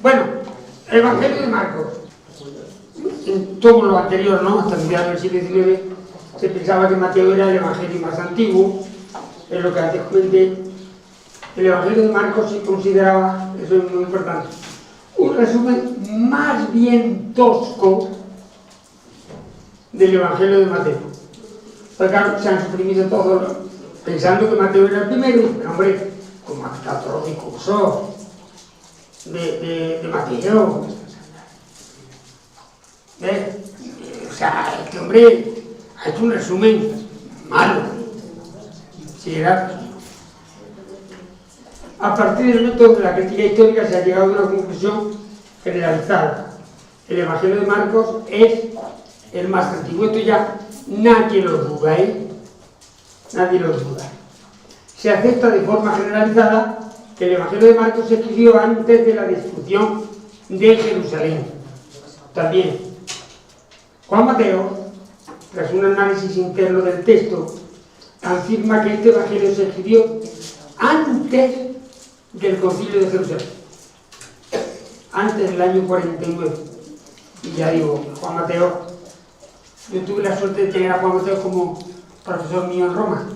Bueno, el Evangelio de Marcos. En todo lo anterior, ¿no? Hasta mediados del siglo XIX se pensaba que Mateo era el Evangelio más antiguo, es lo que antes comenté. El Evangelio de Marcos se consideraba, eso es muy importante, un resumen más bien tosco del Evangelio de Mateo. Porque claro, se han suprimido todos, pensando que Mateo era el primero, pero hombre, como hasta todo el discurso de Mateo. O sea, este hombre ha hecho un resumen malo. Si era... A partir del método de la crítica histórica se ha llegado a una conclusión generalizada. El Evangelio de Marcos es el más antiguo. Esto ya nadie lo duda, ¿eh? Nadie lo duda. Se acepta de forma generalizada que el Evangelio de Marcos se escribió antes de la destrucción de Jerusalén. También, Juan Mateo, tras un análisis interno del texto, afirma que este Evangelio se escribió antes del Concilio de Jerusalén, antes del año 49. Y ya digo, Juan Mateo, yo tuve la suerte de tener a Juan Mateo como profesor mío en Roma,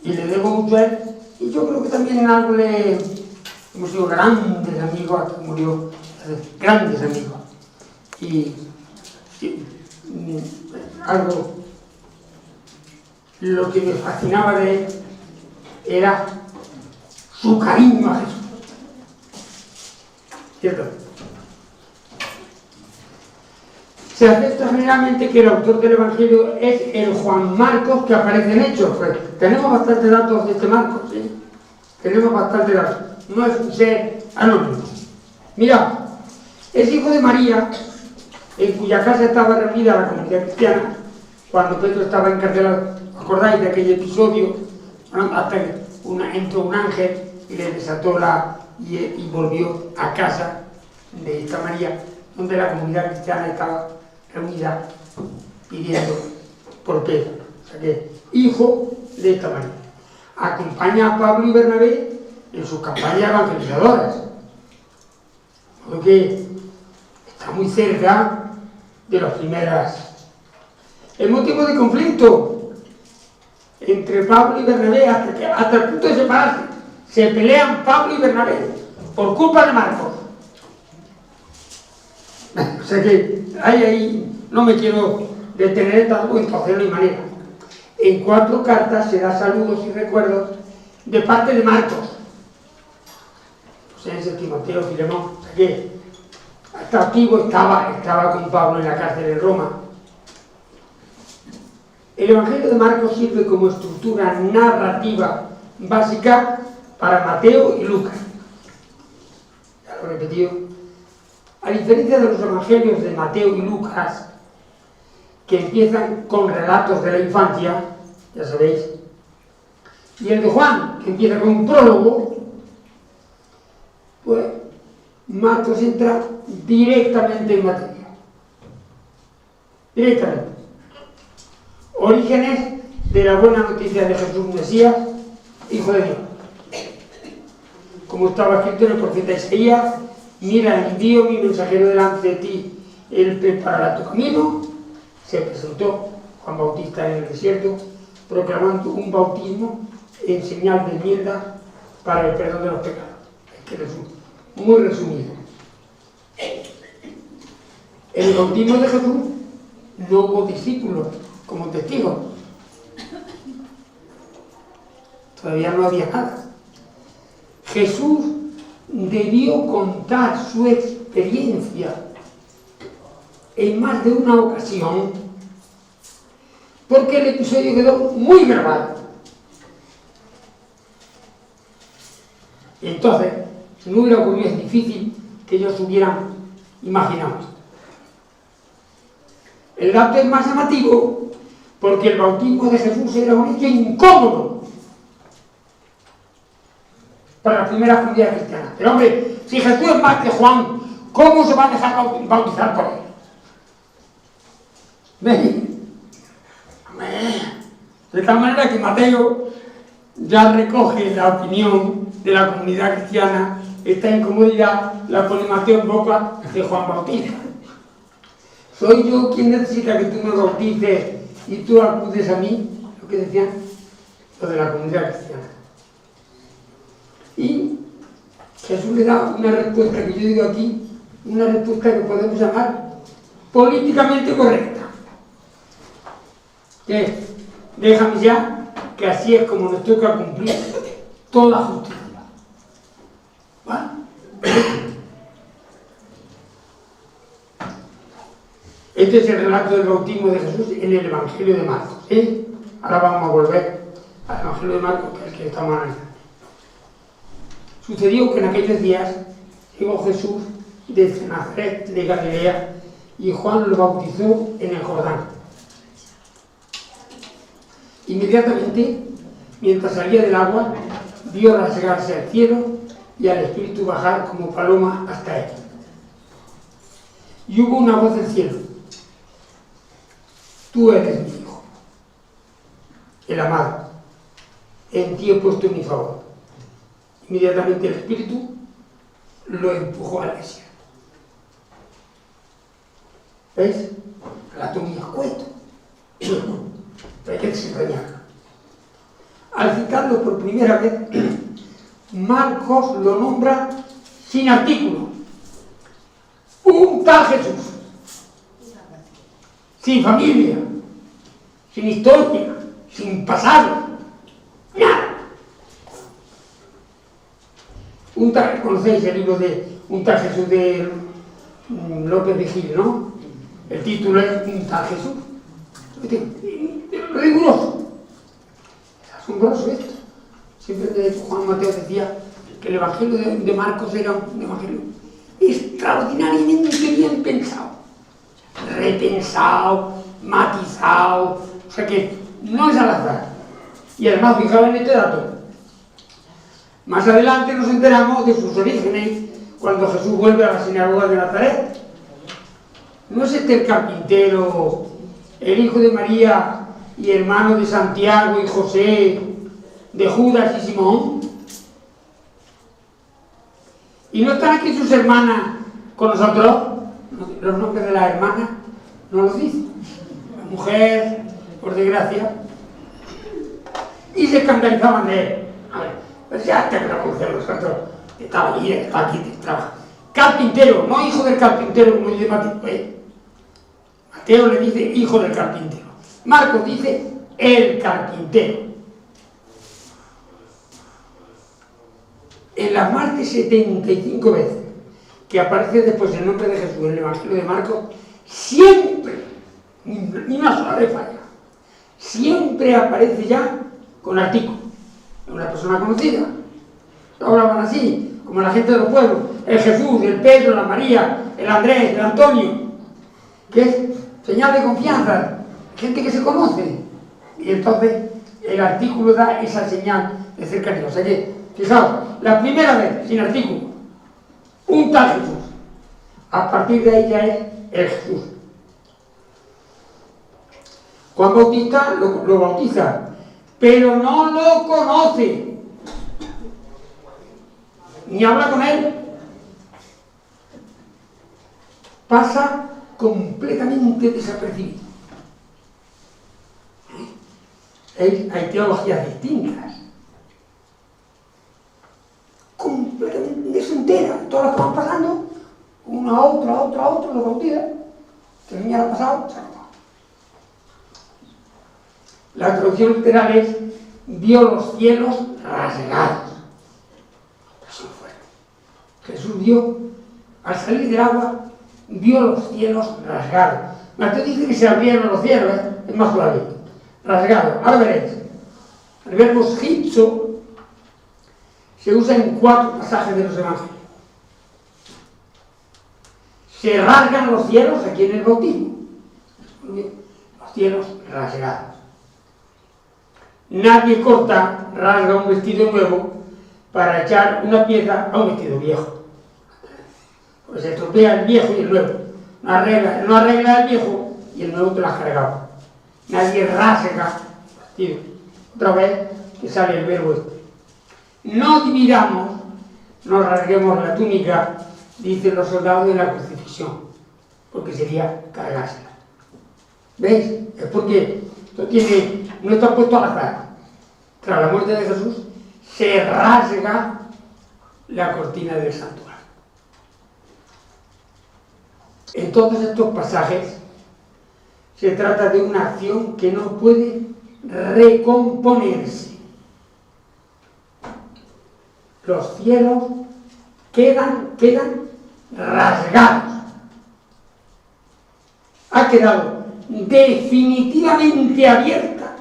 y le debo mucho a él, y yo creo que también en algo hemos sido grandes amigos, hasta que murió, grandes amigos, y algo, lo que me fascinaba de él era su cariño a Jesús. ¿Cierto? Se acepta generalmente que el autor del Evangelio es el Juan Marcos que aparece en Hechos. Pues tenemos bastantes datos de este Marcos, ¿sí? Tenemos bastantes datos. No es un ser anónimo. Mira, es hijo de María, en cuya casa estaba reunida la comunidad cristiana cuando Pedro estaba encarcelado. ¿Acordáis de aquel episodio? Hasta que entró un ángel y le desató y volvió a casa de esta María, donde la comunidad cristiana estaba reunida pidiendo por Pedro. O sea que, hijo de esta María. Acompaña a Pablo y Bernabé en sus campañas evangelizadoras. Porque está muy cerca de las primeras. El motivo de conflicto entre Pablo y Bernabé, hasta el punto de separarse, se pelean Pablo y Bernabé por culpa de Marcos. O sea que ahí no me quiero detener tanto en hacerlo de manera. En 4 cartas se da saludos y recuerdos de parte de Marcos. Pues en Timoteo, Filemón, o sea que hasta activo estaba con Pablo en la cárcel de Roma. El Evangelio de Marcos sirve como estructura narrativa básica para Mateo y Lucas. Ya lo he repetido. A diferencia de los Evangelios de Mateo y Lucas, que empiezan con relatos de la infancia, ya sabéis, y el de Juan, que empieza con un prólogo, pues Marcos entra directamente en materia. Directamente. Orígenes de la buena noticia de Jesús Mesías, Hijo de Dios. Como estaba escrito en el profeta Isaías: mira, envío mi mensajero delante de ti, él preparará tu camino. Se presentó Juan Bautista en el desierto, proclamando un bautismo en señal de enmienda para el perdón de los pecados. Es que muy resumido. En el bautismo de Jesús no hubo discípulos como testigos. Todavía no había nada. Jesús debió contar su experiencia en más de una ocasión, porque el episodio quedó muy grabado. Y entonces, si no hubiera ocurrido, es difícil que ellos hubieran imaginado esto. El dato es más llamativo porque el bautismo de Jesús era un hecho incómodo para la primera comunidad cristiana. Pero hombre, si Jesús es más que Juan, ¿cómo se va a dejar bautizar por él? De tal manera que Mateo ya recoge la opinión de la comunidad cristiana esta incomodidad la pone Mateo en boca de Juan Bautista. ¿Soy yo quien necesita que tú me bautices y tú acudes a mí? Lo que decían los de la comunidad cristiana. Y Jesús le da una respuesta que yo digo aquí, una respuesta que podemos llamar políticamente correcta. Que déjame ya, que así es como nos toca cumplir toda justicia. ¿Vale? Este es el relato del bautismo de Jesús en el Evangelio de Marcos. Ahora vamos a volver al Evangelio de Marcos, que es el que estamos analizando. Sucedió que en aquellos días llegó Jesús desde Nazaret de Galilea y Juan lo bautizó en el Jordán. Inmediatamente, mientras salía del agua, vio rasgarse al cielo y al Espíritu bajar como paloma hasta él. Y hubo una voz del cielo: tú eres mi hijo, el amado, en ti he puesto mi favor. Inmediatamente el Espíritu lo empujó al desierto. ¿Veis? Relato muy escueto, pero hay que desentrañarlo. Al citarlo por primera vez, Marcos lo nombra sin artículo. Un tal Jesús, sin familia, sin historia, sin pasado, nada. Un tal, conocéis el libro de Un tal Jesús de López de Gil, ¿no? El título es Un tal Jesús. Riguroso. Es asombroso esto. Siempre Juan Mateo decía que el Evangelio de Marcos era un Evangelio extraordinariamente bien pensado, repensado, matizado, o sea que no es al azar. Y además, fijaos en este dato. Más adelante nos enteramos de sus orígenes cuando Jesús vuelve a la sinagoga de Nazaret. ¿No es este el carpintero, el hijo de María y hermano de Santiago y José, de Judas y Simón? ¿Y no están aquí sus hermanas con nosotros? Los nombres de las hermanas no los dice. La mujer, por desgracia. Y se escandalizaban de él. A ver, pues ya te lo conocemos nosotros. Estaba allí, está aquí, trabaja. Carpintero, no hijo del carpintero como dice Mateo. Mateo le dice hijo del carpintero. Marcos dice el carpintero. En las más de 75 veces que aparece después el nombre de Jesús en el Evangelio de Marcos, siempre, ni una sola vez falla, siempre aparece ya con artículo. Una persona conocida. Hablaban así, como la gente de los pueblos, el Jesús, el Pedro, la María, el Andrés, el Antonio, que es señal de confianza, gente que se conoce. Y entonces el artículo da esa señal de cercanía. O sea que, fijaos, la primera vez, sin artículo, un tal Jesús. A partir de ahí ya es el Jesús. Juan Bautista lo bautiza, pero no lo conoce, ni habla con él. Pasa completamente desapercibido. Hay teologías distintas. Completamente se entera. Todas las que van pasando, uno a otro, lo bautiza. Que el niño ha pasado, se acabó. La traducción literal es: vio los cielos rasgados. Eso fue. Jesús vio, al salir del agua, vio los cielos rasgados. Mateo dice que se abrieron los cielos, es más suave. Rasgado. Ahora veréis. El verbo schizo se usa en 4 pasajes de los evangelios. Se rasgan los cielos aquí en el bautismo. Los cielos rasgados. Nadie rasga un vestido nuevo para echar una pieza a un vestido viejo. Pues se estropea el viejo y el nuevo. No arregla el viejo y el nuevo te lo has cargado. Nadie rasga el vestido. Otra vez que sale el verbo este. No dividamos no rasguemos la túnica, dicen los soldados, de la crucifixión, porque sería cargársela. ¿Veis? Es porque esto no está puesto al azar. Tras la muerte de Jesús, se rasga la cortina del santuario. En todos estos pasajes se trata de una acción que no puede recomponerse. Los cielos quedan rasgados. Ha quedado definitivamente abierta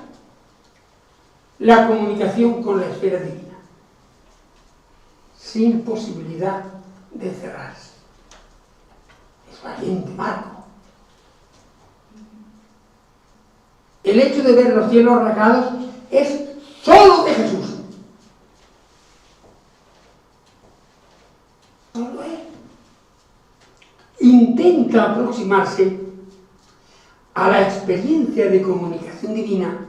la comunicación con la esfera divina, sin posibilidad de cerrarse. Es valiente Marco. El hecho de ver los cielos rasgados es solo de Jesús. Solo Él. Intenta aproximarse a la experiencia de comunicación divina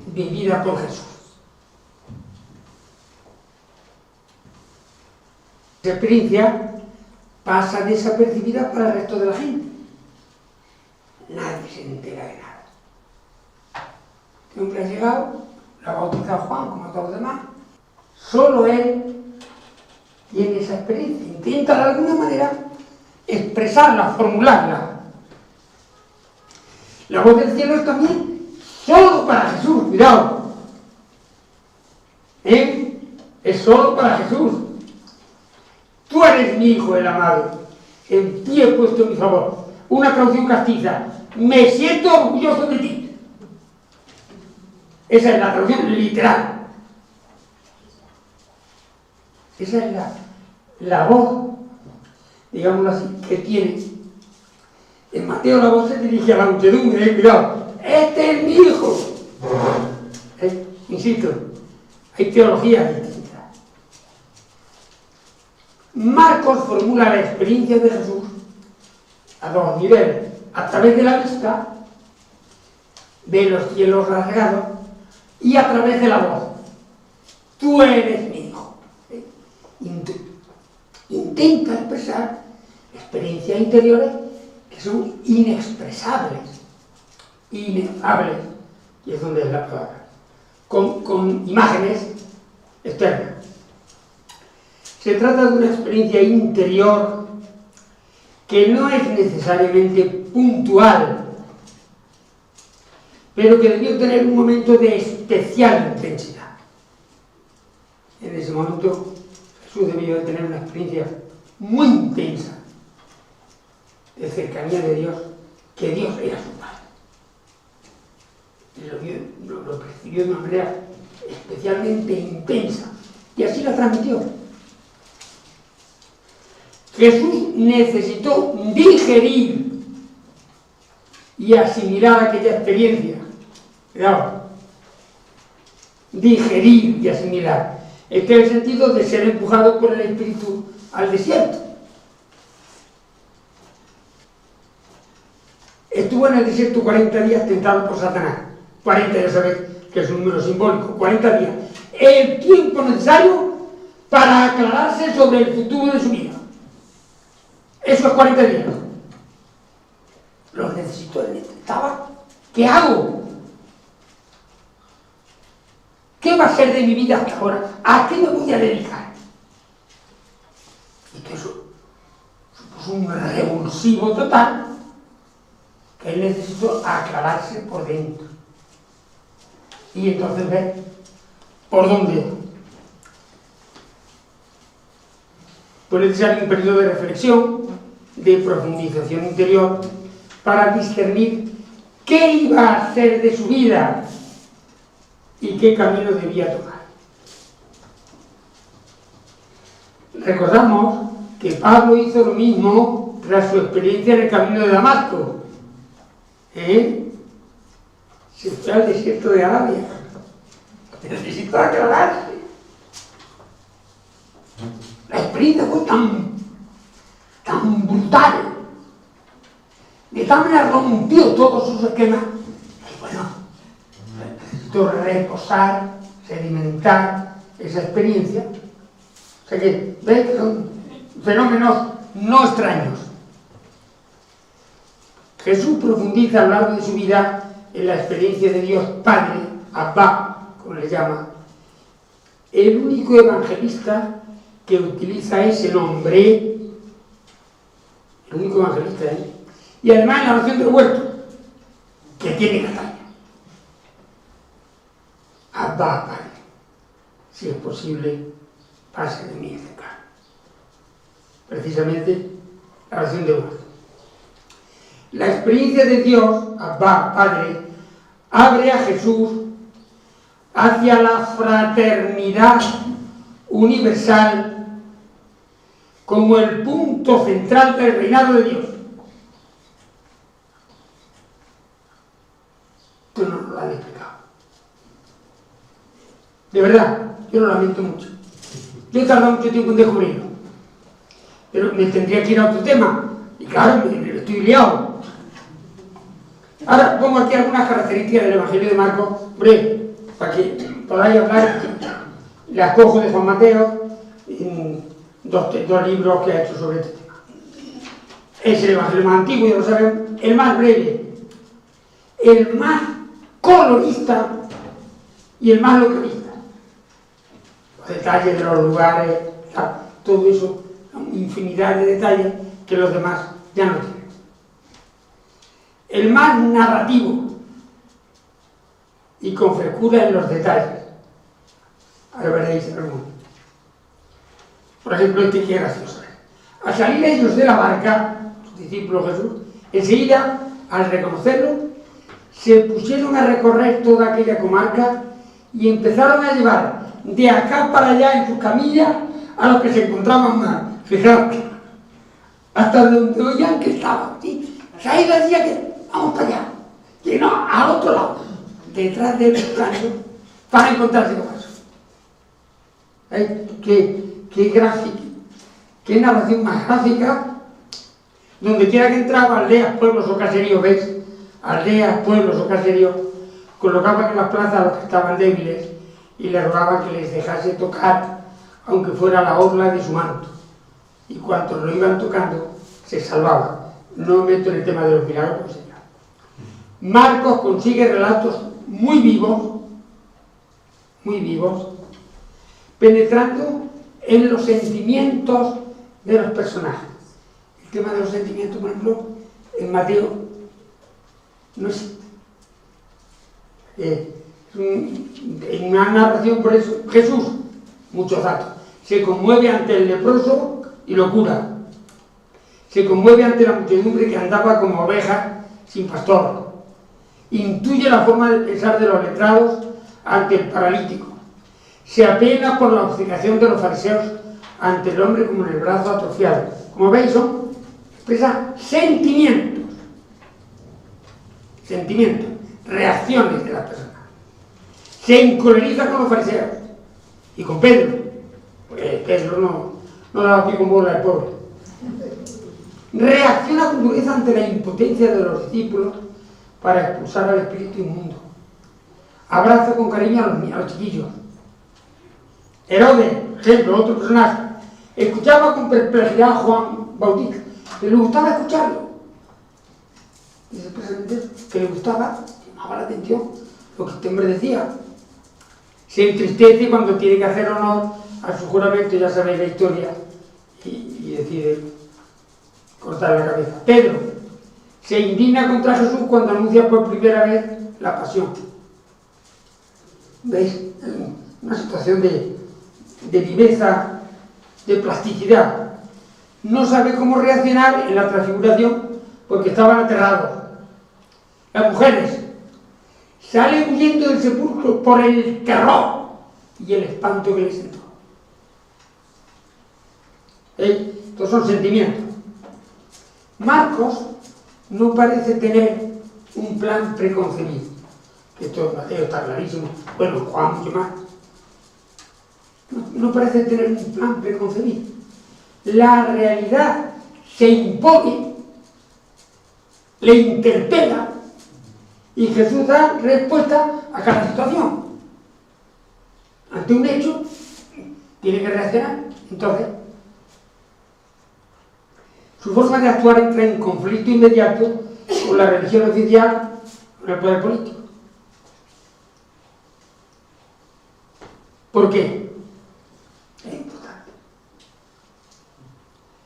vivida por Jesús. Esa experiencia pasa desapercibida para el resto de la gente. Nadie se entera de nada. Este hombre ha llegado, lo ha bautizado Juan, como a todos los demás. Solo él tiene esa experiencia. Intenta de alguna manera expresarla, formularla. La voz del cielo es también solo para Jesús, cuidado. Es solo para Jesús. Tú eres mi hijo, el amado. En ti he puesto mi favor. Una traducción castiza. Me siento orgulloso de ti. Esa es la traducción literal. Esa es la voz, digámoslo así, que tiene. En Mateo la voz se dirige a la muchedumbre, cuidado. Este es mi hijo. Insisto, hay teologías distintas. Marcos formula la experiencia de Jesús a dos niveles. A través de la vista, ve los cielos rasgados, y a través de la voz. Tú eres mi hijo. Intenta expresar experiencias interiores que son inexpresables, inefables, y es donde es la palabra, con imágenes externas. Se trata de una experiencia interior que no es necesariamente puntual, pero que debió tener un momento de especial intensidad. En ese momento Jesús debió de tener una experiencia muy intensa de cercanía de Dios, que Dios era su Padre. Y lo percibió de una manera especialmente intensa, y así la transmitió. Jesús necesitó digerir y asimilar aquella experiencia. Cuidado. Digerir y asimilar. Este es el sentido de ser empujado por el Espíritu al desierto. Estuvo en el desierto 40 días tentado por Satanás. 40, ya sabéis que es un número simbólico. 40 días. El tiempo necesario para aclararse sobre el futuro de su vida. Eso es 40 días. Lo necesito, él necesitaba. ¿Qué hago? ¿Qué va a ser de mi vida hasta ahora? ¿A qué me voy a dedicar? Y que eso supuso un revulsivo total, que él necesitó aclararse por dentro. Y entonces ver por dónde. Fue necesario un periodo de reflexión, de profundización interior, para discernir qué iba a hacer de su vida y qué camino debía tomar. Recordamos que Pablo hizo lo mismo tras su experiencia en el camino de Damasco. Se fue al desierto de Arabia. Necesitó aclararse. La experiencia fue tan brutal, de tal manera rompió todos sus esquemas, y bueno, necesitó reposar, sedimentar esa experiencia, sea que, ¿veis? Son fenómenos no extraños. Jesús profundiza a lo largo de su vida en la experiencia de Dios Padre, Abba, como le llama. El único evangelista que utiliza ese nombre, el único evangelista, y además en la oración del huerto, que tiene batalla. Abba, Padre, si es posible, pase de mí este pan. Precisamente la oración del huerto. La experiencia de Dios, Abba, Padre, abre a Jesús hacia la fraternidad universal como el punto central del reinado de Dios. Esto no nos lo han explicado. De verdad, yo lo lamento mucho. Yo he tardado mucho tiempo en descubrirlo. Pero me tendría que ir a otro tema. Y claro, me estoy liado. Ahora pongo aquí algunas características del Evangelio de Marcos, breve, para que podáis hablar. Las cojo de Juan Mateo, dos libros que ha hecho sobre este tema. Es el Evangelio más antiguo, ya lo sabemos, el más breve, el más colorista y el más localista. Los detalles de los lugares, todo eso, infinidad de detalles que los demás ya no tienen. El más narrativo y con frescura en los detalles. Ahora veréis en alguno. Por ejemplo, este que es gracioso. Al salir ellos de la barca, los discípulos de Jesús, enseguida, al reconocerlo, se pusieron a recorrer toda aquella comarca y empezaron a llevar de acá para allá en sus camillas a los que se encontraban mal. Fijaos, hasta donde oían que estaban. ¿Sí? Se ha ido decía que vamos para allá, que no, al otro lado, detrás de los caños, para encontrarse con eso. Qué gráfica, qué narración más gráfica. Donde quiera que entraba, aldeas, pueblos o caseríos, ¿ves? Aldeas, pueblos o caseríos, colocaban en las plazas a los que estaban débiles y les rogaban que les dejase tocar, aunque fuera la orla de su manto. Y cuantos lo iban tocando, se salvaban. No me meto en el tema de los milagros, pues ya. Marcos consigue relatos muy vivos, penetrando en los sentimientos de los personajes. El tema de los sentimientos, por ejemplo, en Mateo no existe. En una narración, por eso, Jesús, muchos datos, se conmueve ante el leproso y lo cura. Se conmueve ante la muchedumbre que andaba como oveja sin pastor. Intuye la forma de pensar de los letrados ante el paralítico. Se apena por la obstinación de los fariseos ante el hombre como en el brazo atrofiado. Como veis, expresa sentimientos, reacciones de las personas. Se encoleriza con los fariseos y con Pedro. Pues Pedro no daba pie con bola al pobre. Reacciona con dureza ante la impotencia de los discípulos para expulsar al espíritu inmundo. Abraza con cariño a los chiquillos. Herodes, ejemplo, otro personaje, escuchaba con perplejidad a Juan Bautista, que le gustaba escucharlo. Dice precisamente que le gustaba, llamaba la atención lo que este hombre decía. Se entristece cuando tiene que hacer honor a su juramento, ya sabéis la historia, y decide cortar la cabeza. Pedro se indigna contra Jesús cuando anuncia por primera vez la pasión. ¿Veis? Una situación de viveza, de plasticidad. No sabe cómo reaccionar en la transfiguración porque estaban aterrados. Las mujeres salen huyendo del sepulcro por el terror y el espanto que les entró. Estos son sentimientos. Marcos no parece tener un plan preconcebido. Esto en Mateo está clarísimo. Bueno, Juan mucho más. No parece tener un plan preconcebido. La realidad se impone, le interpela y Jesús da respuesta a cada situación. Ante un hecho, tiene que reaccionar. Entonces, su forma de actuar entra en conflicto inmediato con la religión oficial, con el poder político. ¿Por qué? Es importante.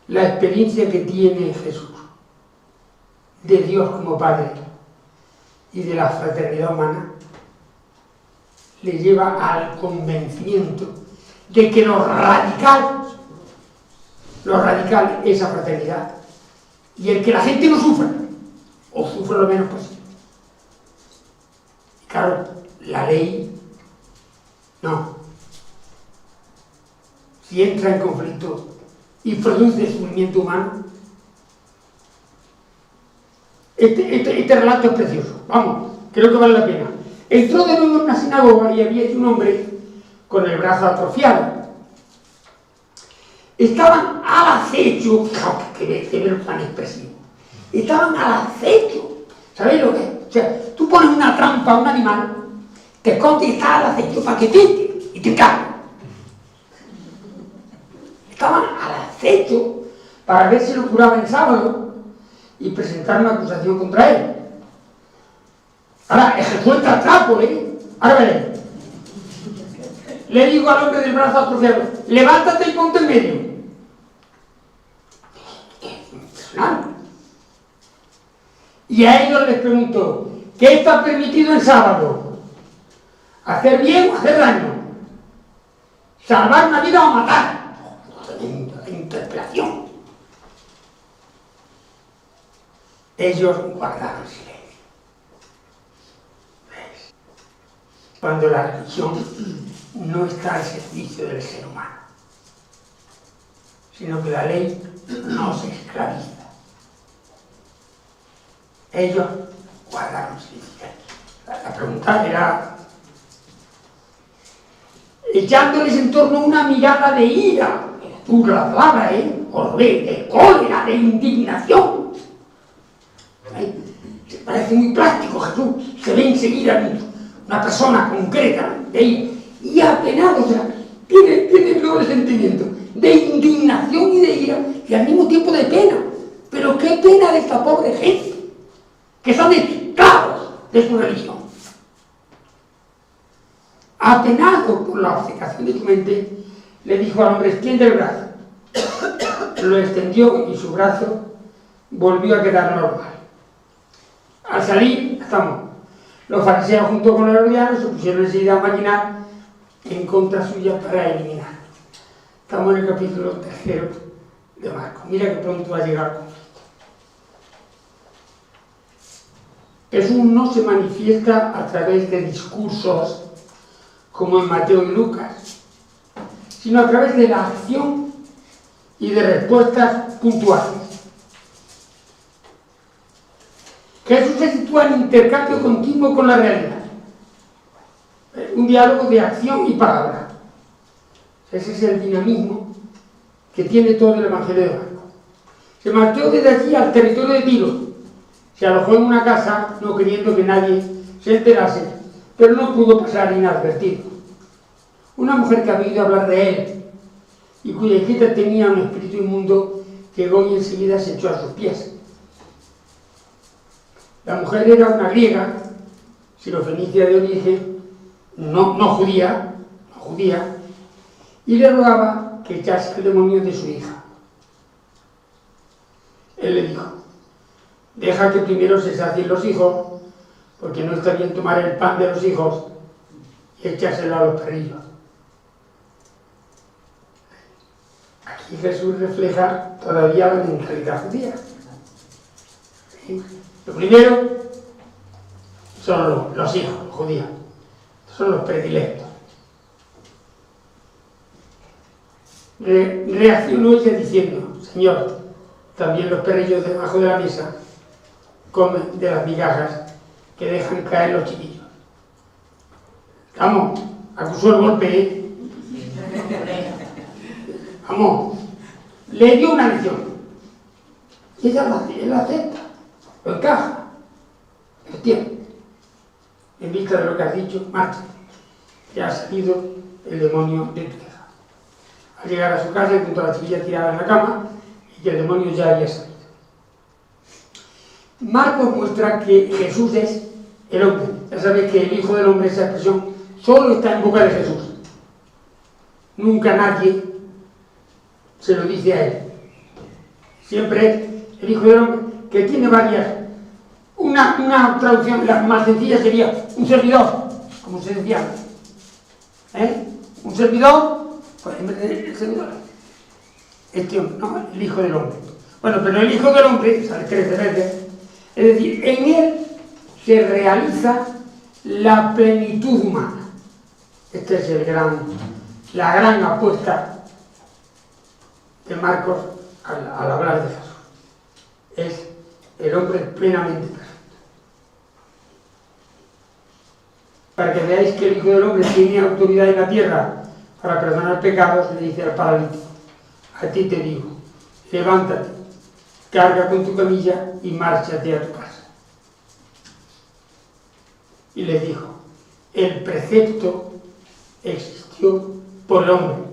La experiencia que tiene Jesús de Dios como Padre y de la fraternidad humana le lleva al convencimiento de que lo radical es esa fraternidad, y el que la gente no sufra, o sufra lo menos posible. Y claro, la ley no. Si entra en conflicto y produce sufrimiento humano, este relato es precioso. Vamos, creo que vale la pena. Entró de nuevo en una sinagoga y había un hombre con el brazo atrofiado. Estaban al acecho, que ver tan expresivo. Estaban al acecho. ¿Sabéis lo que es? O sea, tú pones una trampa a un animal, te escondes y estás al acecho para que pique y te cae. Estaban al acecho para ver si lo curaba en sábado y presentar una acusación contra él. Ahora, ejecutó el trapo, Ahora veréis. Le digo al hombre del brazo atrofiado, levántate y ponte en medio. Impresionante. Y a ellos les pregunto, ¿qué está permitido el sábado? ¿Hacer bien o hacer daño? ¿Salvar una vida o matar? Interpelación. Ellos guardaron silencio. ¿Ves? Cuando la religión no está al servicio del ser humano, sino que la ley no se esclaviza. Ellos guardaron silencio. La pregunta era echándoles en torno una mirada de ira, dura la palabra, de cólera, de indignación. Se parece muy práctico Jesús, se ve enseguida una persona concreta de ira, y apenado, o sea, tiene el doble sentimiento de indignación y de ira, y al mismo tiempo de pena. Pero qué pena de esta pobre gente, que son esclavos de su religión. Apenado por la obcecación de su mente, le dijo al hombre, extiende el brazo. Lo extendió y su brazo volvió a quedar normal. Al salir, los fariseos junto con los herodianos se pusieron enseguida a maquinar en contra suya para eliminar. Estamos en el capítulo 3 de Marcos. Mira que pronto va a llegar el conflicto. Jesús no se manifiesta a través de discursos como en Mateo y Lucas, sino a través de la acción y de respuestas puntuales. Jesús se sitúa en intercambio continuo con la realidad, un diálogo de acción y palabra. Ese es el dinamismo que tiene todo el Evangelio de Marcos. Se marchó desde allí al territorio de Tiro, se alojó en una casa no queriendo que nadie se enterase, pero no pudo pasar inadvertido. Una mujer que había oído hablar de él y cuya hijita tenía un espíritu inmundo llegó y enseguida se echó a sus pies. La mujer era una griega, sirofenicia de origen, no judía, y le rogaba que echase el demonio de su hija. Él le dijo, deja que primero se sacien los hijos, porque no está bien tomar el pan de los hijos y echárselo a los perrillos. Aquí Jesús refleja todavía la mentalidad judía. ¿Sí? Lo primero son los hijos, los judíos. Son los predilectos. Reaccionó ella diciendo, Señor, también los perrillos debajo de la mesa comen de las migajas que dejan caer los chiquillos. Vamos, acusó el golpe, Vamos, le dio una lección. Y ella la acepta, lo encaja. El tiempo. En vista de lo que has dicho, marcha. Ya ha salido el demonio de tu hija. al llegar a su casa encontró a la chiquilla tirada en la cama y que el demonio ya había salido. Marcos muestra que Jesús es el hombre. Ya sabéis que el Hijo del Hombre, esa expresión, solo está en boca de Jesús. Nunca nadie se lo dice a él. Siempre es el Hijo del Hombre, que tiene varias. Una traducción, la más sencilla sería un servidor, como se decía. Un servidor, pues en vez de el servidor, no, el Hijo del Hombre. Bueno, pero el Hijo del Hombre, sale 13 veces, es decir, en él se realiza la plenitud humana. Esta es la gran apuesta de Marcos al hablar de Jesús. Es el hombre plenamente perfecto. Para que veáis que el Hijo del Hombre tiene autoridad en la tierra para perdonar pecados, le dice al paralítico: a ti te digo, levántate, carga con tu camilla y márchate a tu casa. Y le dijo: el precepto existió por el hombre,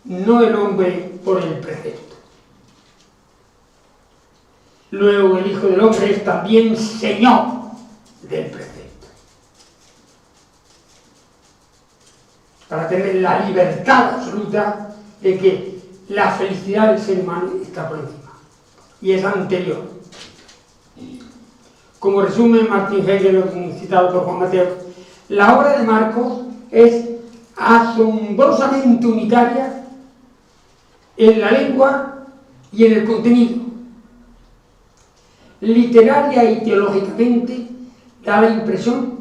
no el hombre por el precepto. Luego el Hijo del Hombre es también Señor del precepto, para tener la libertad absoluta de que la felicidad del ser humano está por encima y es anterior. Como resume Martin Heidegger, citado por Juan Mateo, la obra de Marcos es asombrosamente unitaria en la lengua y en el contenido. Literaria y teológicamente da la impresión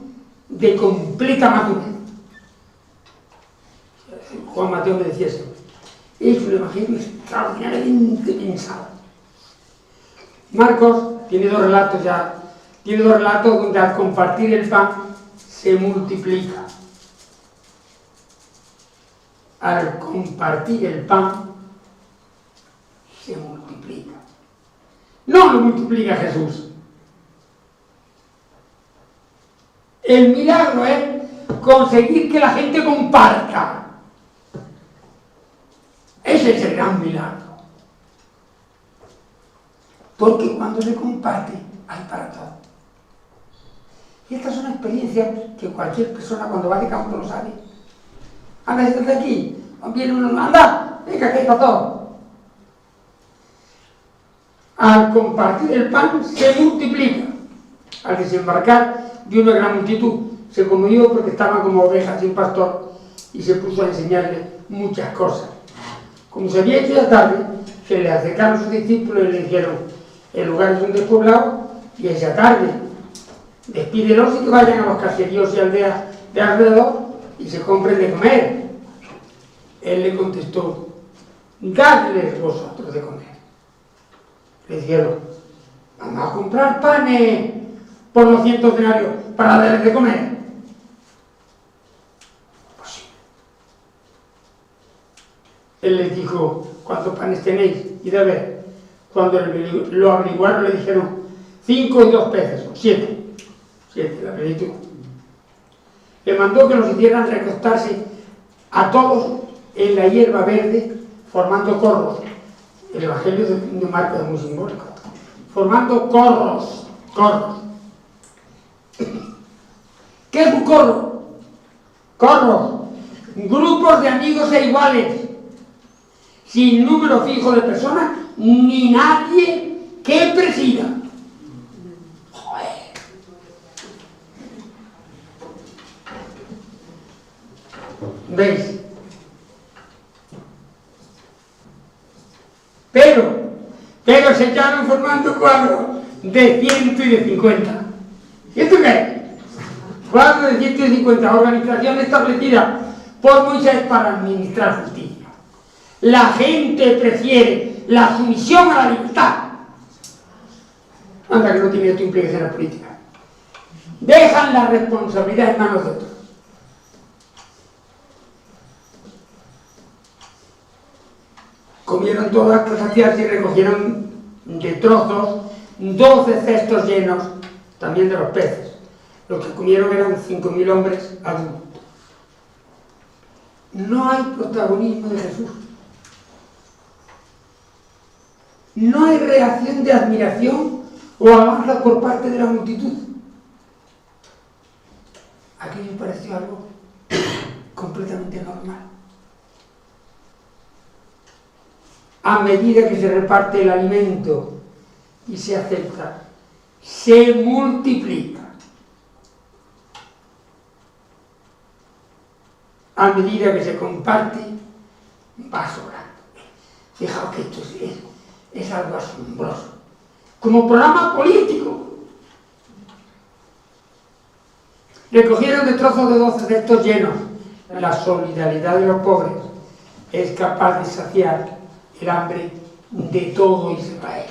de completa madurez. Juan Mateo me decía siempre, es un evangelio extraordinariamente pensado. Marcos tiene dos relatos donde al compartir el pan se multiplica. Al compartir el pan se multiplica. No lo multiplica Jesús. El milagro es conseguir que la gente comparta. Ese es el gran milagro. Porque cuando se comparte, hay para todo. Y esta es una experiencia que cualquier persona cuando va de campo lo sabe. Anda, siéntate aquí. Viene uno, anda, venga, que hay para todo. Al compartir el pan se multiplica. Al desembarcar de una gran multitud se conmovió porque estaban como ovejas sin pastor y se puso a enseñarle muchas cosas. Como se había hecho ya tarde, se le acercaron sus discípulos y le dijeron: el lugar es un despoblado y es ya tarde, despídelos y que vayan a los caseríos y aldeas de alrededor y se compren de comer. Él le contestó: dadles vosotros de comer. Le dijeron: vamos a comprar panes por 200 denarios para darles de comer. Pues sí. Él les dijo: ¿cuántos panes tenéis? Y de ver. Cuando lo averiguaron le dijeron: 5 y 2 peces, 7. 7, la plenitud. Le mandó que los hicieran recostarse a todos en la hierba verde, formando corros. El Evangelio de Marcos es muy simbólico. Formando corros. ¿Qué es un corro? Corros. Grupos de amigos e iguales, sin número fijo de personas, ni nadie que presida. Joder. ¿Veis? Pero se echaron formando cuadros de 100 y de 50. ¿Y esto qué es? Cuadros de 150, organización establecida por Moisés para administrar justicia. La gente prefiere la sumisión a la libertad. Anda, que no tiene tu implicación en la política. Dejan la responsabilidad en manos de otros. Comieron todo hasta saciarse y recogieron de trozos 12 cestos llenos también de los peces. Los que comieron eran 5.000 hombres adultos. no hay protagonismo de Jesús. No hay reacción de admiración o alabanza por parte de la multitud. Aquello pareció algo completamente normal. A medida que se reparte el alimento y se acepta, se multiplica. A medida que se comparte, va sobrando. Fijaos que esto es algo asombroso. Como programa político. Recogieron de trozos de 12 cestos llenos. La solidaridad de los pobres es capaz de saciar el hambre de todo Israel.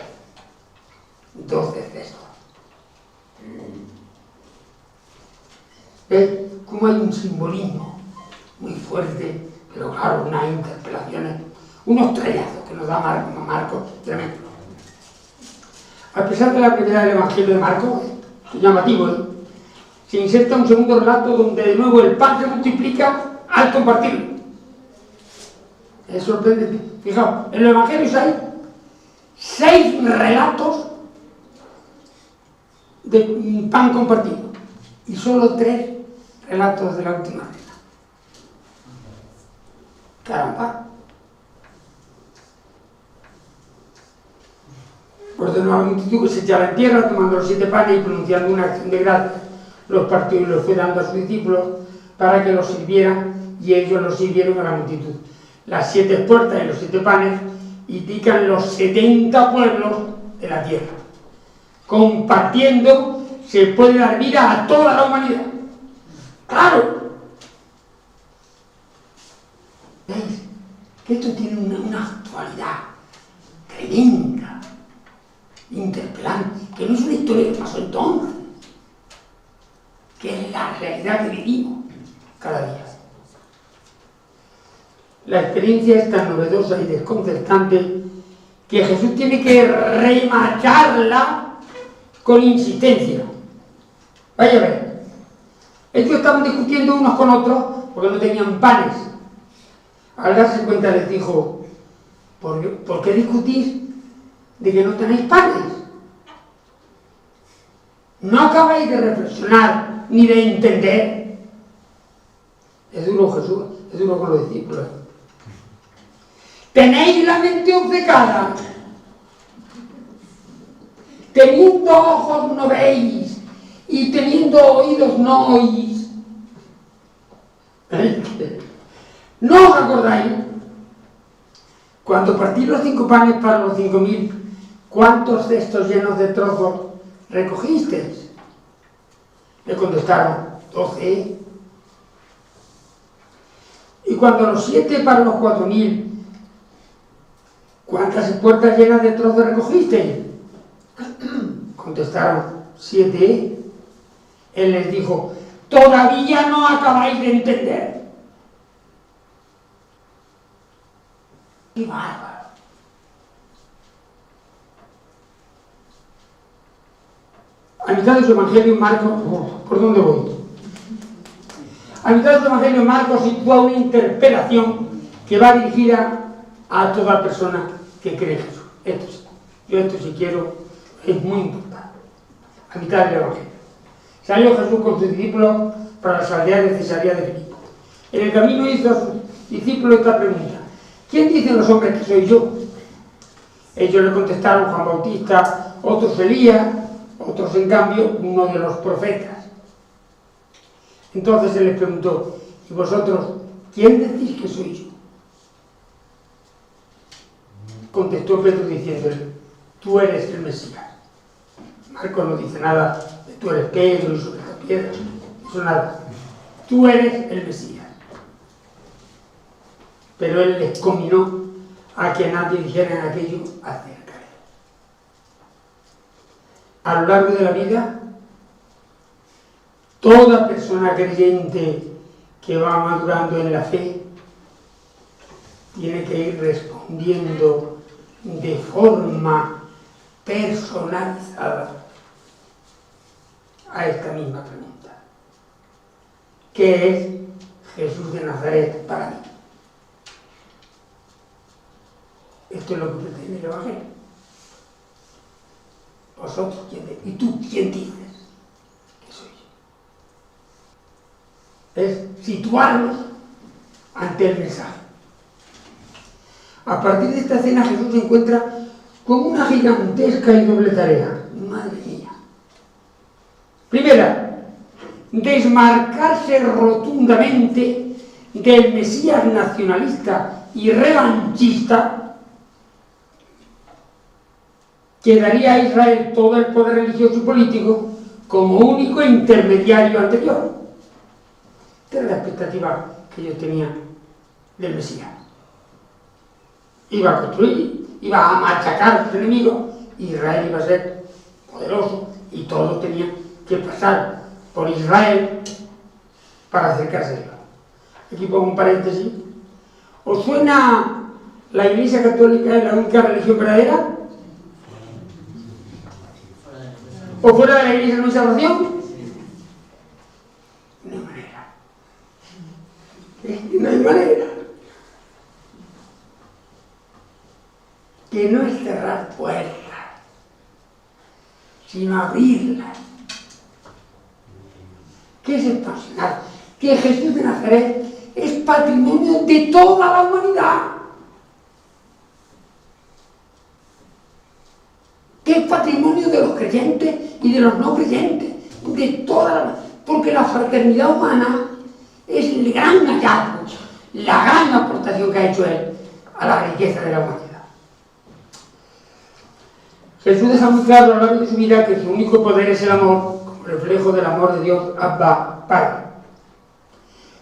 12 cestos. ¿Ves cómo hay un simbolismo muy fuerte, pero claro, unas interpelaciones, unos trallazos que nos da Marcos, tremendo. A pesar de la brevedad del Evangelio de Marcos, es llamativo, se inserta un segundo relato donde de nuevo el pan se multiplica al compartirlo. Es sorprendente. Fijaos, en los Evangelios hay 6 relatos de pan compartido y solo 3 relatos de la última cena. Caramba. Ordenó a la multitud que se echara en tierra, tomando los 7 panes y pronunciando una acción de gracias, los partió y los fue dando a sus discípulos para que los sirvieran, y ellos los sirvieron a la multitud. Las 7 puertas y los 7 panes indican los 70 pueblos de la tierra. Compartiendo se puede dar vida a toda la humanidad. ¡Claro! ¿Veis? Que esto tiene una actualidad tremenda, interpelante, que no es una historia que pasó entonces, que es la realidad que vivimos cada día. La experiencia es tan novedosa y desconcertante que Jesús tiene que remacharla con insistencia. Vaya a ver, ellos estaban discutiendo unos con otros porque no tenían panes. Al darse cuenta les dijo: ¿por qué discutís de que no tenéis panes? ¿No acabáis de reflexionar ni de entender? Es duro Jesús, es duro con los discípulos. Tenéis la mente obcecada, teniendo ojos no veis y teniendo oídos no oís. ¿No os acordáis? Cuando partí los 5 panes para los 5.000, ¿cuántos cestos llenos de trozos recogisteis? Le contestaron: 12. Y cuando los 7 para los 4.000, ¿cuántas puertas llenas de trozos recogisteis? Contestaron: 7. Él les dijo: ¿todavía no acabáis de entender? ¡Qué bárbaro! A mitad de su Evangelio Marcos, ¿por dónde voy? A mitad de su Evangelio Marcos sitúa una interpelación que va dirigida a toda persona que cree en Jesús. Esto sí quiero, es muy importante. A mitad del Evangelio. Salió Jesús con sus discípulos para las aldeas de Cesarea de Filipo. En el camino hizo a sus discípulos esta pregunta: ¿quién dicen los hombres que soy yo? Ellos le contestaron: Juan Bautista, otros Elías, otros en cambio uno de los profetas. Entonces él les preguntó: ¿y vosotros quién decís que soy yo? Contestó Pedro diciéndole: tú eres el Mesías. Marcos no dice nada de tú eres Pedro y sobre esta piedra, eso nada. Tú eres el Mesías. Pero él les conminó a que nadie dijera aquello acerca de él. A lo largo de la vida, toda persona creyente que va madurando en la fe tiene que ir respondiendo de forma personalizada a esta misma pregunta: ¿qué es Jesús de Nazaret para mí? Esto es lo que pretende el Evangelio. Vosotros, ¿y tú quién dices que soy yo? Es situarnos ante el mensaje. A partir de esta escena Jesús se encuentra con una gigantesca y doble tarea. Madre mía. Primera, desmarcarse rotundamente del Mesías nacionalista y revanchista que daría a Israel todo el poder religioso y político como único intermediario ante Dios. Esta era la expectativa que ellos tenían del Mesías. Iba a construir, iba a machacar a sus enemigos, Israel iba a ser poderoso y todos tenían que pasar por Israel para acercarse a Dios. Aquí pongo un paréntesis. ¿Os suena la Iglesia Católica es la única religión verdadera? ¿O fuera de la Iglesia no hay salvación? No hay manera. Es que no hay manera. Que no es cerrar puertas, sino abrirlas. ¿Qué es expansionar? Que Jesús de Nazaret es patrimonio de toda la humanidad. Que es patrimonio de los creyentes y de los no creyentes, de toda la humanidad. Porque la fraternidad humana es el gran hallazgo, la gran aportación que ha hecho Él a la riqueza de la humanidad. Jesús deja muy claro a lo largo de su vida que su único poder es el amor, como reflejo del amor de Dios, Abba, Padre.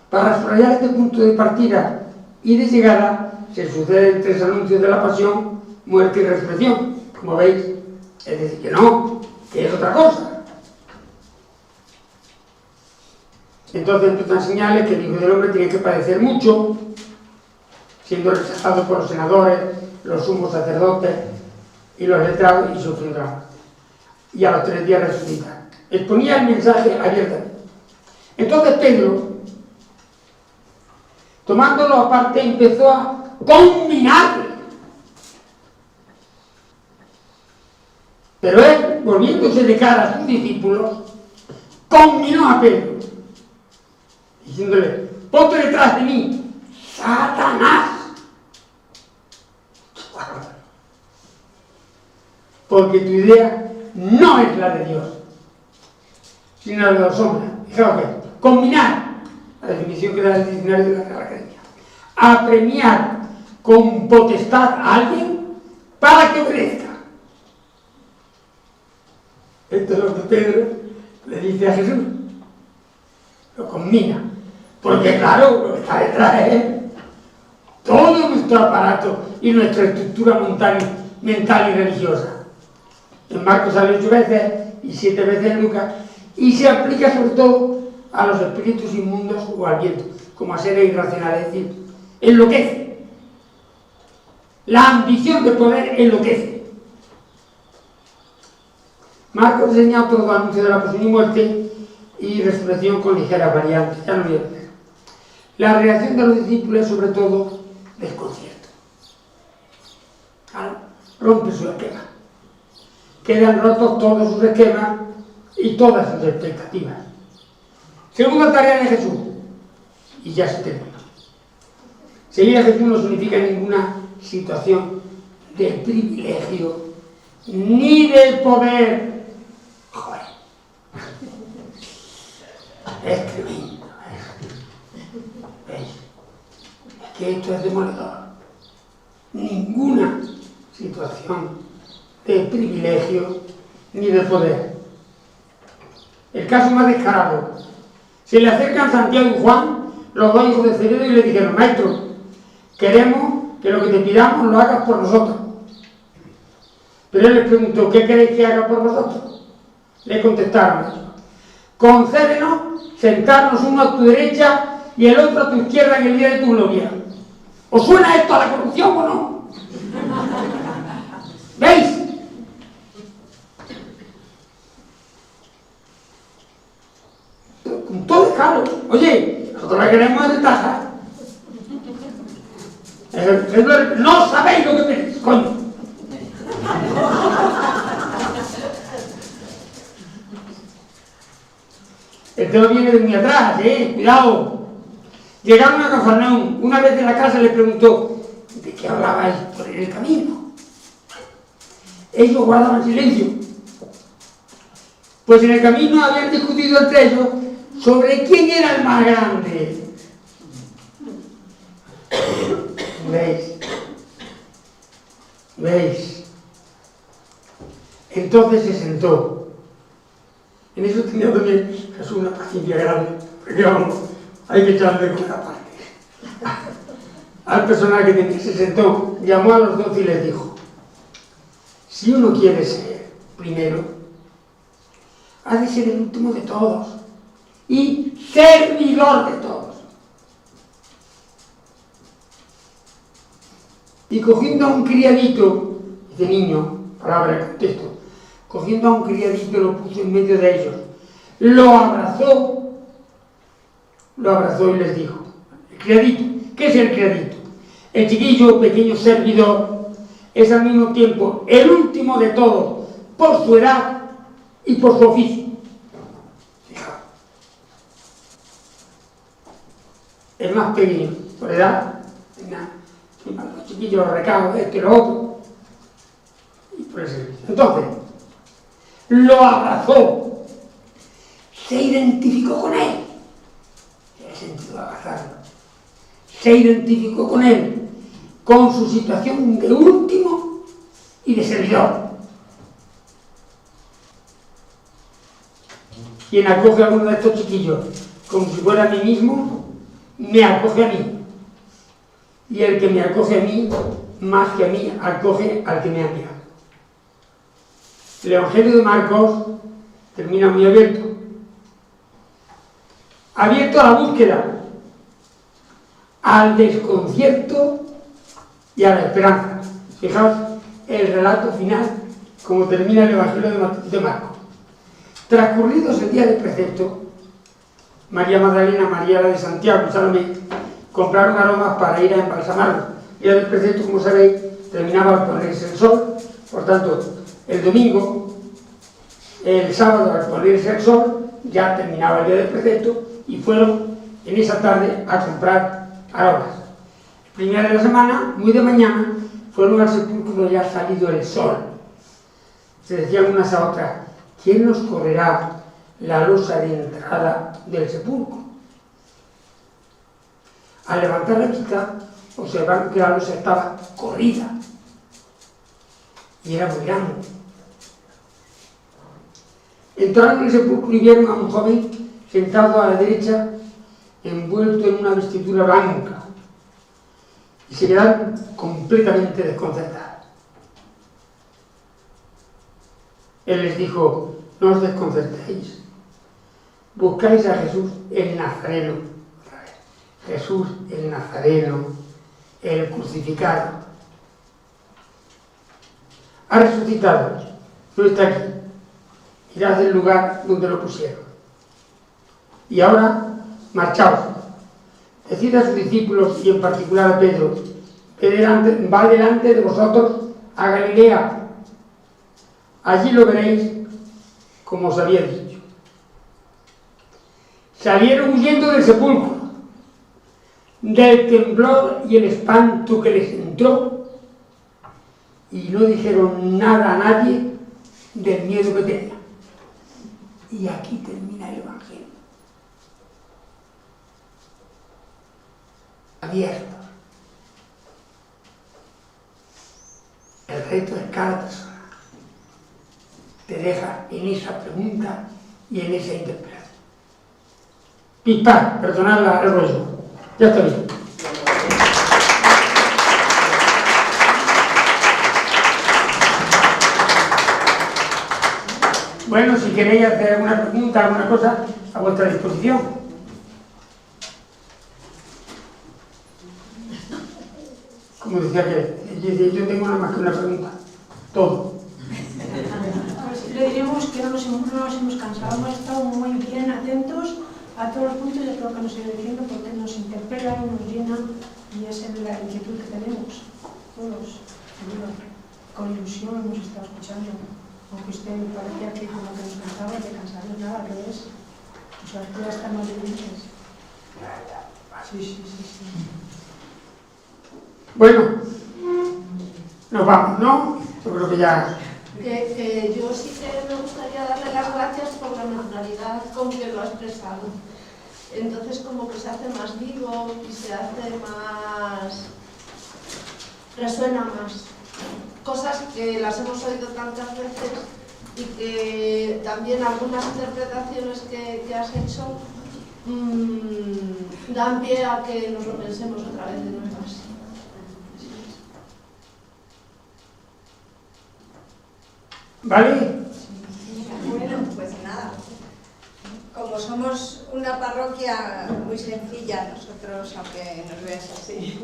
Para subrayar este punto de partida y de llegada, se suceden 3 anuncios de la pasión, muerte y resurrección. Como veis, es decir, que no, que es otra cosa. Entonces empiezan señales que el Hijo del Hombre tiene que padecer mucho, siendo rechazado por los senadores, los sumos sacerdotes y los letrados, y sufrirá. Y a los 3 días resucita. Exponía el mensaje abiertamente. Entonces Pedro, tomándolo aparte, empezó a conminarle. Pero él, volviéndose de cara a sus discípulos, conminó a Pedro, diciéndole: ponte detrás de mí, Satanás. Porque tu idea no es la de Dios, sino la de los hombres. Fijaos que combinar, la definición que da el diccionario de la Real Academia, apremiar con potestad a alguien para que obedezca. Esto es lo que Pedro le dice a Jesús. Lo combina. Porque claro, lo que está detrás es todo nuestro aparato y nuestra estructura mental y religiosa. En Marcos sale 8 veces y 7 veces en Lucas, y se aplica sobre todo a los espíritus inmundos o al viento, como a seres irracionales, es decir, enloquece. La ambición de poder enloquece. Marcos enseña todo anuncio de la pasión y muerte y resurrección con ligeras variantes, ya no voy a ver. La reacción de los discípulos es sobre todo desconcierto. Claro, rompe su esquema. Quedan rotos todos sus esquemas y todas sus expectativas. Segunda tarea de Jesús, y ya se termina. Seguir a Jesús no significa ninguna situación de privilegio ni de poder. Joder, es tremendo. ¿Veis? Es que esto es demoledor. Ninguna situación de privilegio ni de poder. El caso más descarado: se le acercan Santiago y Juan, los 2 hijos de Zebedeo, y le dijeron: maestro, queremos que lo que te pidamos lo hagas por nosotros. Pero él les preguntó: ¿qué queréis que haga por vosotros? Le contestaron: concédenos sentarnos uno a tu derecha y el otro a tu izquierda en el día de tu gloria. ¿Os suena esto a la corrupción o no? ¿Veis? Con todo claro. Oye, nosotros la queremos de taja. No sabéis lo que pedís. coño. El tema viene de muy atrás, cuidado. Llegaron a Cafarnaúm. Una vez en la casa le preguntó: ¿de qué hablabais por el camino? Ellos guardaban silencio. Pues en el camino habían discutido entre ellos sobre quién era el más grande. ¿Veis? Entonces se sentó. En eso tenía también Jesús una paciencia grande, porque vamos, hay que echarle con la parte. Al personaje que se sentó, llamó a los 12 y les dijo: si uno quiere ser primero, ha de ser el último de todos y servidor de todos. Y cogiendo a un criadito, de niño, palabra de contexto, cogiendo a un criadito lo puso en medio de ellos, lo abrazó y les dijo: el criadito, ¿qué es el criadito? El chiquillo, pequeño servidor, es al mismo tiempo el último de todos, por su edad y por su oficio. Fijaos. El más pequeño, por edad, los chiquillos, los recados, esto y lo otro, y por el servicio. Entonces, lo abrazó, se identificó con él. Tiene sentido abrazarlo. Se identificó con él, con su situación de último y de servidor. Quien acoge a uno de estos chiquillos como si fuera a mí mismo, me acoge a mí. Y el que me acoge a mí, más que a mí, acoge al que me ha enviado. El Evangelio de Marcos termina muy abierto. Abierto a la búsqueda, al desconcierto y a la esperanza. Fijaos el relato final, como termina el Evangelio de Marcos. Transcurridos el día del precepto, María Magdalena, María la de Santiago y Salomé compraron aromas para ir a embalsamarlo. El día del precepto, como sabéis, terminaba al ponerse el sol. Por tanto, el domingo, el sábado, al ponerse el sol, ya terminaba el día del precepto y fueron en esa tarde a comprar aromas. El primer de la semana, muy de mañana, fueron al sepulcro ya salido el sol. Se decían unas a otras: ¿quién nos correrá la losa de entrada del sepulcro? Al levantar la vista, observaron que la losa estaba corrida y era muy grande. Entraron en el sepulcro y vieron a un joven sentado a la derecha, envuelto en una vestidura blanca, y se quedaron completamente desconcertados. Él les dijo: no os desconcertéis, buscáis a Jesús el Nazareno. Jesús el Nazareno, el crucificado. Ha resucitado, no está aquí. Irás del lugar donde lo pusieron. Y ahora, marchaos. Decid a sus discípulos, y en particular a Pedro, que va delante de vosotros a Galilea. Allí lo veréis, como os había dicho. Salieron huyendo del sepulcro, del temblor y el espanto que les entró, y no dijeron nada a nadie del miedo que tenían. Y aquí termina el Evangelio. Abierto. El reto es cada persona. Te deja en esa pregunta y en esa interpretación. Pispar, perdonad el rollo. Ya está bien. Bueno, si queréis hacer alguna pregunta, alguna cosa, a vuestra disposición. Como decía que yo tengo nada más que una pregunta. Todo. Pues le diremos que no nos hemos cansado, hemos estado muy bien atentos a todos los puntos de lo que nos sigue diciendo, porque nos interpela y nos llena, y esa es la inquietud que tenemos todos. seguro. Con ilusión hemos estado escuchando. Aunque usted me parecía que con lo que nos contaba de cansarnos nada, que es. O sea, que ya están más vivientes. Sí. Bueno, nos vamos, ¿no? Yo creo que ya... Que yo sí que me gustaría darle las gracias por la naturalidad con que lo ha expresado. Entonces como que se hace más vivo y se hace más... resuena más. Cosas que las hemos oído tantas veces y que también algunas interpretaciones que has hecho dan pie a que nos lo pensemos otra vez de nuevo así. ¿Vale? Bueno, pues nada. Como somos una parroquia muy sencilla, nosotros, aunque nos veas así,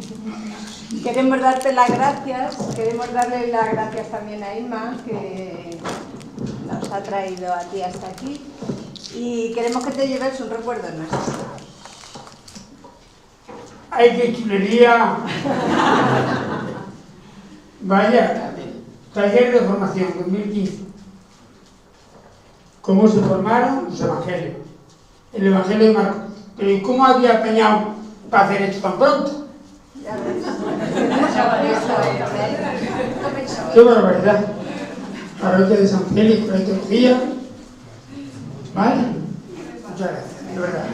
queremos darte las gracias, queremos darle las gracias también a Inma, que nos ha traído a ti hasta aquí, y queremos que te lleves un recuerdo nuestro. ¡Ay, qué chulería! Vaya, taller de formación 2015. ¿Cómo se formaron los evangelios? El evangelio de Marcos. Pero ¿y cómo había apañado para hacer esto tan pronto? Ya ves. ¡Qué barbaridad! Parroquia de San Félix, por la teología. ¿Vale? Muchas gracias, de verdad.